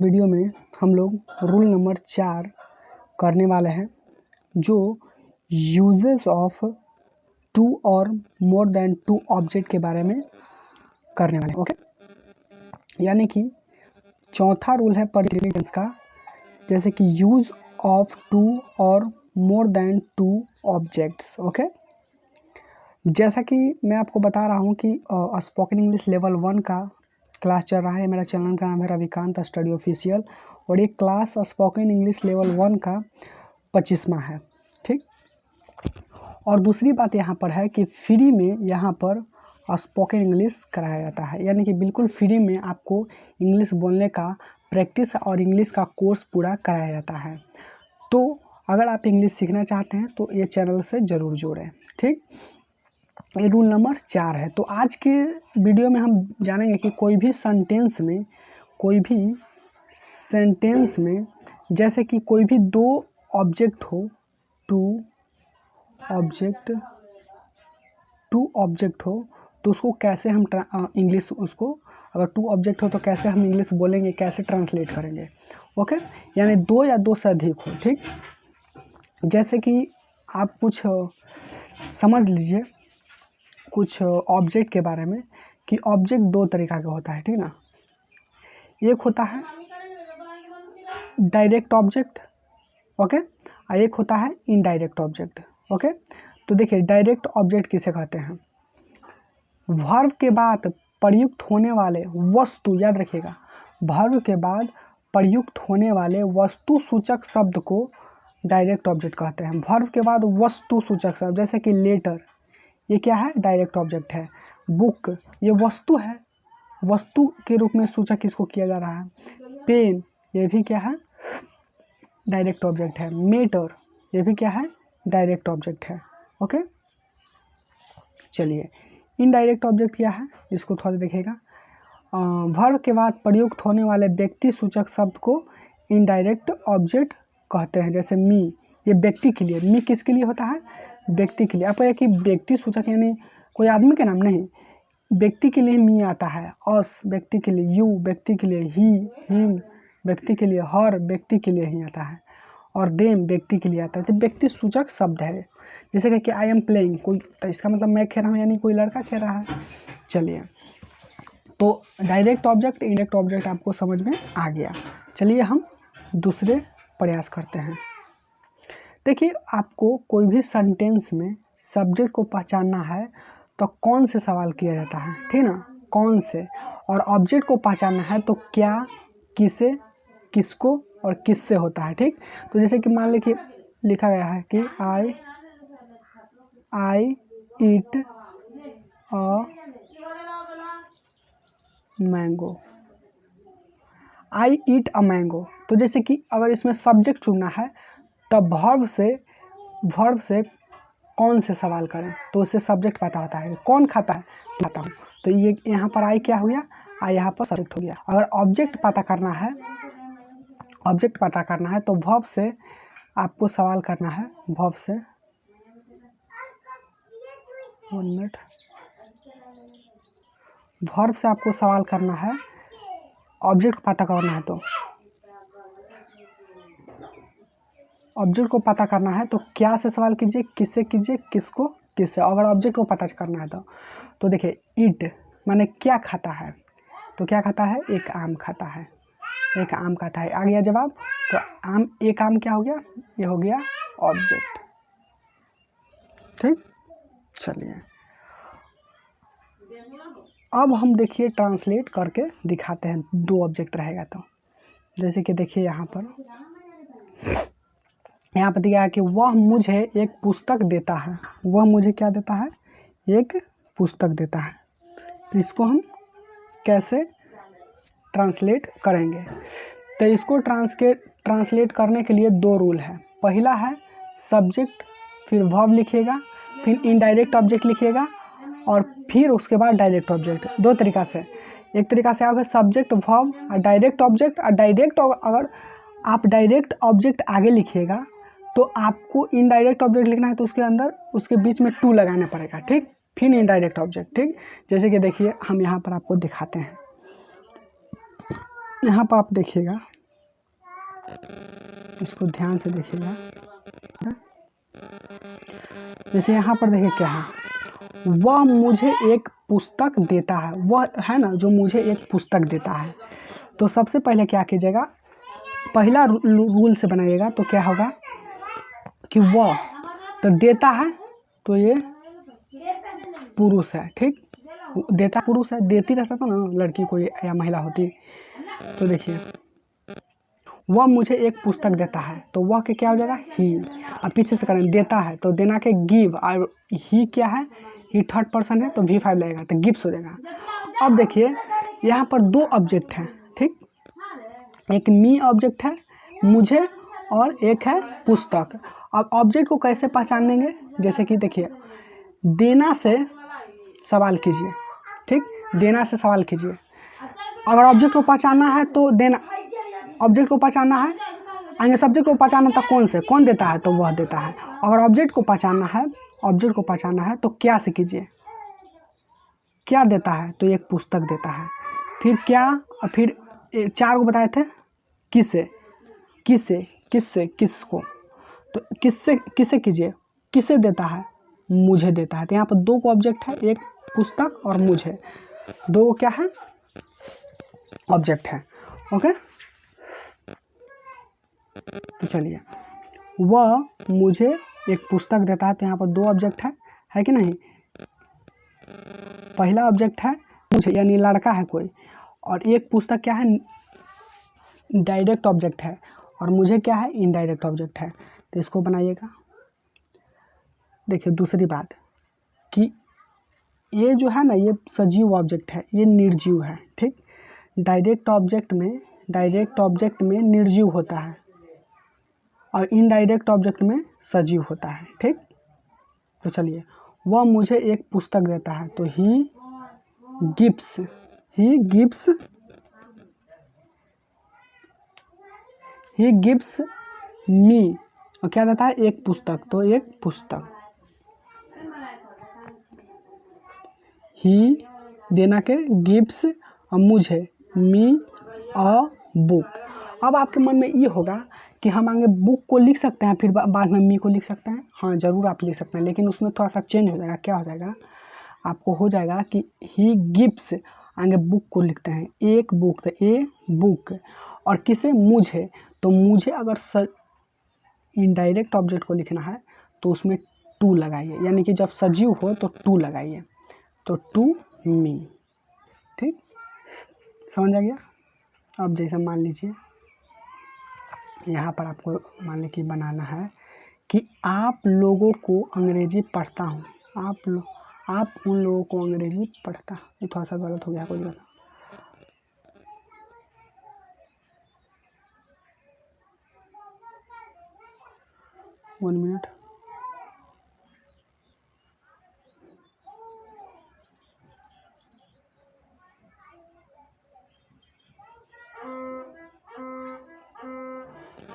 Video में हम लोग रूल नंबर 4 करने वाले हैं, जो यूजेस ऑफ 2 और मोर देन 2 ऑब्जेक्ट के बारे में करने वाले हैं। ओके, यानी कि चौथा रूल है पर्टिकुलर टेंस का, जैसे कि यूज ऑफ 2 और मोर देन 2 ऑब्जेक्ट्स। ओके, जैसा कि मैं आपको बता रहा हूँ कि स्पोकन इंग्लिश लेवल 1 का क्लास चल रहा है। मेरा चैनल का नाम है रविकांत स्टडी ऑफिशियल, और ये क्लास स्पोकन इंग्लिश लेवल 1 का 25वां है। ठीक, और दूसरी बात यहाँ पर है कि फ्री में यहाँ पर स्पोकन इंग्लिश कराया जाता है, यानी कि बिल्कुल फ्री में आपको इंग्लिश बोलने का प्रैक्टिस और इंग्लिश का कोर्स पूरा कराया जाता है। तो अगर आप इंग्लिश सीखना चाहते हैं तो ये चैनल से ज़रूर जुड़ें। ठीक, ये रूल नंबर 4 है। तो आज के वीडियो में हम जानेंगे कि कोई भी सेंटेंस में जैसे कि कोई भी 2 ऑब्जेक्ट हो, 2 ऑब्जेक्ट हो, तो उसको कैसे हम इंग्लिश उसको अगर 2 ऑब्जेक्ट हो तो कैसे हम इंग्लिश बोलेंगे, कैसे ट्रांसलेट करेंगे। ओके, यानी 2 या 2 से अधिक हो। ठीक, जैसे कि आप कुछ समझ लीजिए कुछ ऑब्जेक्ट के बारे में कि ऑब्जेक्ट 2 तरीक़ा का होता है। ठीक ना, एक होता है डायरेक्ट ऑब्जेक्ट, ओके, और एक होता है इनडायरेक्ट ऑब्जेक्ट। ओके, तो देखिए डायरेक्ट ऑब्जेक्ट किसे कहते हैं? वर्ब के बाद प्रयुक्त होने वाले वस्तु, याद रखिएगा, वर्ब के बाद प्रयुक्त होने वाले वस्तु सूचक शब्द को डायरेक्ट ऑब्जेक्ट कहते हैं। वर्ब के बाद वस्तु सूचक शब्द, जैसे कि लेटर, ये क्या है? डायरेक्ट ऑब्जेक्ट है। बुक, ये वस्तु है, वस्तु के रूप में सूचक इसको किया जा रहा है। पेन, ये भी क्या है? डायरेक्ट ऑब्जेक्ट है। मेटर, ये भी क्या है? डायरेक्ट ऑब्जेक्ट है। ओके, चलिए इनडायरेक्ट ऑब्जेक्ट क्या है इसको थोड़ा देखिएगा। वर्ब के बाद प्रयुक्त होने वाले व्यक्ति सूचक शब्द को इनडायरेक्ट ऑब्जेक्ट कहते हैं। जैसे मी, ये व्यक्ति के लिए, मी किसके लिए होता है? व्यक्ति के लिए। आपको कि व्यक्ति सूचक यानी कोई आदमी का नाम नहीं, व्यक्ति के लिए मी आता है। अस व्यक्ति के लिए, यू व्यक्ति के लिए, ही हिम व्यक्ति के लिए, हर व्यक्ति के लिए ही आता है, और देम व्यक्ति के लिए आता है। तो व्यक्ति सूचक शब्द है। जैसे कि आई एम प्लेइंग, कोई, तो इसका मतलब मैं खेल रहा हूँ, यानी कोई लड़का खेल रहा है। चलिए, तो डायरेक्ट ऑब्जेक्ट इनडायरेक्ट ऑब्जेक्ट आपको समझ में आ गया। चलिए हम दूसरे प्रयास करते हैं। देखिए, आपको कोई भी सेंटेंस में सब्जेक्ट को पहचानना है तो कौन से सवाल किया जाता है, ठीक ना, कौन से, और ऑब्जेक्ट को पहचानना है तो क्या, किसे, किसको और किससे होता है। ठीक, तो जैसे कि मान ली कि लिखा गया है कि आई ईट a mango, I eat a mango. तो जैसे कि अगर इसमें सब्जेक्ट चुनना है तब वर्ब से कौन से सवाल करें, तो उससे सब्जेक्ट पता होता है। कौन खाता है? खाता हूँ, तो ये यहाँ पर आई क्या हो गया? आई यहाँ पर सब्जेक्ट हो गया। अगर ऑब्जेक्ट पता करना है तो वर्ब से आपको सवाल करना है। वर्ब से, 1 मिनट, वर्ब से आपको सवाल करना है, ऑब्जेक्ट पता करना है तो ऑब्जेक्ट को पता करना है तो क्या से सवाल कीजिए, किससे कीजिए, किसको, किससे। अगर ऑब्जेक्ट को पता करना है तो देखिए ईट माने क्या खाता है, तो क्या खाता है? एक आम खाता है, एक आम खाता है, आ गया जवाब। तो आम, एक आम क्या हो गया? ये हो गया ऑब्जेक्ट। ठीक, चलिए अब हम देखिए ट्रांसलेट करके दिखाते हैं। 2 ऑब्जेक्ट रहेगा तो जैसे कि देखिए यहाँ पर दिया है कि वह मुझे एक पुस्तक देता है। वह मुझे क्या देता है? एक पुस्तक देता है। तो इसको हम कैसे ट्रांसलेट करेंगे? तो इसको ट्रांसलेट करने के लिए 2 रूल है। पहला है सब्जेक्ट, फिर वर्ब लिखिएगा, फिर इनडायरेक्ट ऑब्जेक्ट लिखिएगा, और फिर उसके बाद डायरेक्ट ऑब्जेक्ट। 2 तरीक़ा से, एक तरीक़ा से आप सब्जेक्ट, वर्ब और डायरेक्ट ऑब्जेक्ट, और डायरेक्ट, अगर आप डायरेक्ट ऑब्जेक्ट आगे लिखिएगा तो आपको इनडायरेक्ट ऑब्जेक्ट लिखना है तो उसके अंदर, उसके बीच में टू लगाना पड़ेगा। ठीक, फिर इनडायरेक्ट ऑब्जेक्ट। ठीक, जैसे कि देखिए हम यहाँ पर आपको दिखाते हैं। यहाँ पर आप देखिएगा, इसको ध्यान से देखिएगा। जैसे यहाँ पर देखिए क्या है, वह मुझे एक पुस्तक देता है, वह है ना जो मुझे एक पुस्तक देता है। तो सबसे पहले क्या कीजिएगा, पहला रूल से बनाइएगा। तो क्या होगा कि वह तो देता है, तो ये पुरुष है, ठीक। देता पुरुष है, देती रहता था ना लड़की को या महिला होती। तो देखिए वह मुझे एक पुस्तक देता है, तो वह के क्या हो जाएगा, ही। अब पीछे से करें, देता है तो देना के गिव, और ही क्या है, ही थर्ड पर्सन है तो V5 लगेगा, तो गिव्स हो जाएगा। अब देखिए यहाँ पर दो ऑब्जेक्ट हैं, ठीक। एक मी ऑब्जेक्ट है, मुझे, और एक है पुस्तक। अब ऑब्जेक्ट को कैसे पहचानेंगे, जैसे कि देखिए देना से सवाल कीजिए, ठीक। देना से सवाल कीजिए। अगर ऑब्जेक्ट को पहचानना है तो देना, ऑब्जेक्ट को पहचानना है, आगे सब्जेक्ट को पहचानना था कौन से, कौन देता है, तो वह देता है। अगर ऑब्जेक्ट को पहचानना है, ऑब्जेक्ट को पहचानना है तो क्या से कीजिए, क्या देता है, तो एक पुस्तक देता है। फिर क्या, और फिर 4 को बताए थे, किसे, किससे, किससे, किसको, तो किससे, किसे कीजिए, किसे देता है, मुझे देता है। तो यहाँ पर 2 को ऑब्जेक्ट है, एक पुस्तक और मुझे, 2 क्या है, ऑब्जेक्ट है। ओके, तो चलिए, वह मुझे एक पुस्तक देता है, तो यहाँ पर 2 ऑब्जेक्ट है कि नहीं। पहला ऑब्जेक्ट है मुझे, यानी लड़का है कोई, और एक पुस्तक क्या है, डायरेक्ट ऑब्जेक्ट है, और मुझे क्या है, इनडायरेक्ट ऑब्जेक्ट है। तो इसको बनाइएगा। देखिए दूसरी बात कि ये जो है ना, ये सजीव ऑब्जेक्ट है, ये निर्जीव है, ठीक। डायरेक्ट ऑब्जेक्ट में निर्जीव होता है, और इनडायरेक्ट ऑब्जेक्ट में सजीव होता है, ठीक। तो चलिए, वह मुझे एक पुस्तक देता है, तो ही गिव्स मी, और क्या देता है, एक पुस्तक, तो एक पुस्तक। ही देना के गिव्स, और मुझे मी अ बुक। अब आपके मन में ये होगा कि हम आगे बुक को लिख सकते हैं, फिर बाद में मी को लिख सकते हैं। हाँ ज़रूर आप लिख सकते हैं, लेकिन उसमें थोड़ा सा चेंज हो जाएगा। क्या हो जाएगा, आपको हो जाएगा कि ही गिव्स, आगे बुक को लिखते हैं, एक बुक, तो ए बुक, और किसे, मुझे। तो मुझे अगर इनडायरेक्ट ऑब्जेक्ट को लिखना है तो उसमें टू लगाइए, यानी कि जब सजीव हो तो टू लगाइए, तो टू मी, ठीक। समझ आ गया। अब जैसे मान लीजिए यहाँ पर आपको मान लीजिए कि बनाना है कि आप लोगों को अंग्रेजी पढ़ता हूँ, आप उन लोगों को अंग्रेजी पढ़ता। ये थोड़ा सा गलत हो गया, कोई बात। 1 मिनट।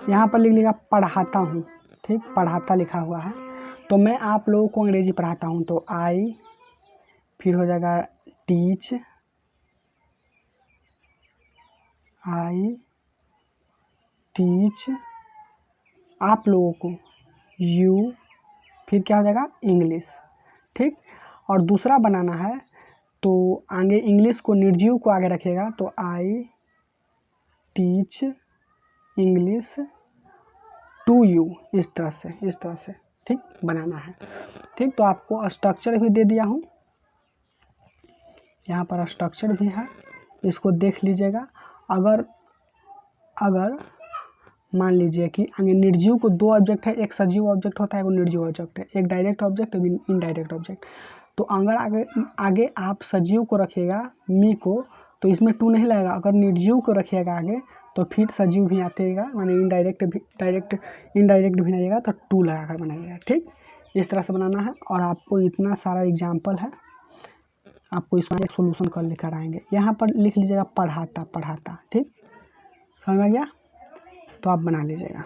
यहाँ पर लिख लिखा पढ़ाता हूँ, ठीक। पढ़ाता लिखा हुआ है, तो मैं आप लोगों को अंग्रेजी पढ़ाता हूँ, तो आई, फिर हो जाएगा टीच, आई टीच आप लोगों को, यू, फिर क्या हो जाएगा, इंग्लिश, ठीक। और दूसरा बनाना है तो आगे इंग्लिश को, निर्जीव को आगे रखिएगा, तो I teach English to you, इस तरह से, ठीक बनाना है, ठीक। तो आपको स्ट्रक्चर भी दे दिया हूँ, यहाँ पर स्ट्रक्चर भी है, इसको देख लीजिएगा। अगर मान लीजिए कि आगे निर्जीव को 2 ऑब्जेक्ट है, एक सजीव ऑब्जेक्ट होता है, वो निर्जीव ऑब्जेक्ट है, एक डायरेक्ट ऑब्जेक्ट, एक इनडायरेक्ट ऑब्जेक्ट। तो अगर आगे आप सजीव को रखिएगा, मी को, तो इसमें टू नहीं लगेगा। अगर निर्जीव को रखिएगा आगे, तो फिर सजीव भी आतेगा, माने इनडायरेक्ट भी नहीं आएगा, तो टू लगा कर बनाइएगा, ठीक। इस तरह से बनाना है। और आपको इतना सारा एग्जाम्पल है, आपको इसमें एक सोल्यूशन कर लेकर आएंगे। यहाँ पर लिख लीजिएगा पढ़ाता, ठीक। समझ में आ गया, तो आप बना लीजिएगा।